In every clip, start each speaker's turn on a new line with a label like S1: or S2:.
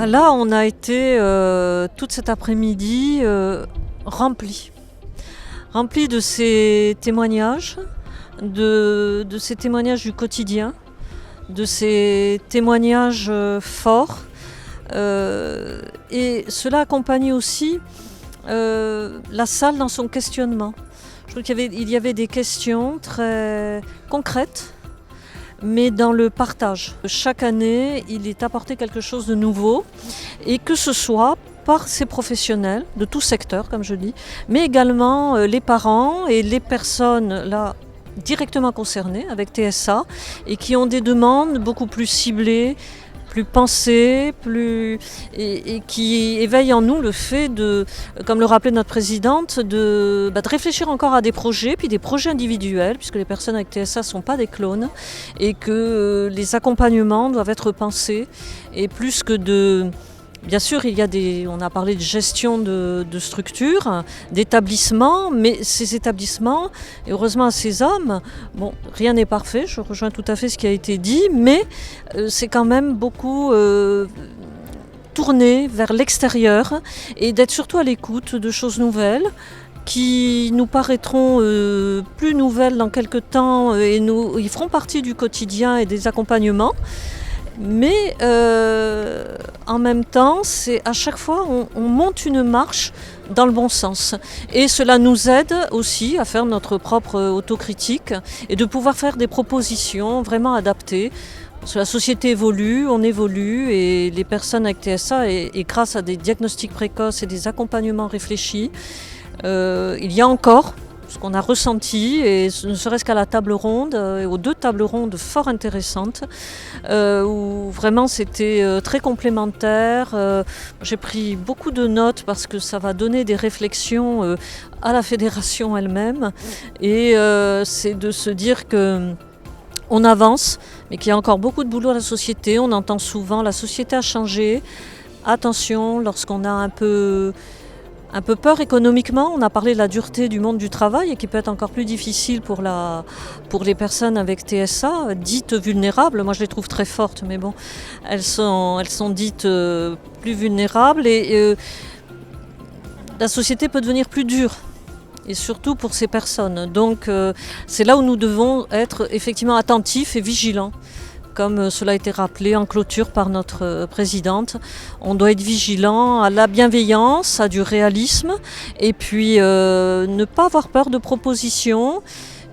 S1: Là, on a été toute cet après-midi remplis de ces témoignages, de ces témoignages du quotidien, de ces témoignages forts. Et cela accompagne aussi la salle dans son questionnement. Je trouve qu'il y avait des questions très concrètes, mais dans le partage. Chaque année, il est apporté quelque chose de nouveau, et que ce soit par ces professionnels de tout secteur, comme je dis, mais également les parents et les personnes là directement concernées avec TSA et qui ont des demandes beaucoup plus ciblées, plus pensées, et qui éveillent en nous le fait de, comme le rappelait notre présidente, de réfléchir encore à des projets, puis des projets individuels, puisque les personnes avec TSA ne sont pas des clones, et que les accompagnements doivent être pensés, et plus que de... Bien sûr, on a parlé de gestion de structures, d'établissements, mais ces établissements, et heureusement à ces hommes, bon, rien n'est parfait, je rejoins tout à fait ce qui a été dit, mais c'est quand même beaucoup tourné vers l'extérieur et d'être surtout à l'écoute de choses nouvelles qui nous paraîtront plus nouvelles dans quelques temps et ils feront partie du quotidien et des accompagnements. Mais en même temps, c'est à chaque fois on monte une marche dans le bon sens. Et cela nous aide aussi à faire notre propre autocritique et de pouvoir faire des propositions vraiment adaptées. Parce que la société évolue, on évolue et les personnes avec TSA, et grâce à des diagnostics précoces et des accompagnements réfléchis, il y a encore ce qu'on a ressenti, et ne serait-ce qu'à la table ronde, aux 2 tables rondes fort intéressantes, où vraiment c'était très complémentaire. J'ai pris beaucoup de notes parce que ça va donner des réflexions à la fédération elle-même, et c'est de se dire que on avance, mais qu'il y a encore beaucoup de boulot à la société. On entend souvent la société a changé. Attention, lorsqu'on a un peu peur économiquement, on a parlé de la dureté du monde du travail et qui peut être encore plus difficile pour les personnes avec TSA, dites vulnérables. Moi je les trouve très fortes, mais bon, elles sont dites plus vulnérables, et la société peut devenir plus dure. Et surtout pour ces personnes. Donc c'est là où nous devons être effectivement attentifs et vigilants. Comme cela a été rappelé en clôture par notre présidente, on doit être vigilant à la bienveillance, à du réalisme, et puis ne pas avoir peur de propositions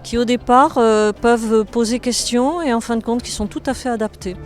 S1: qui au départ peuvent poser question et en fin de compte qui sont tout à fait adaptées.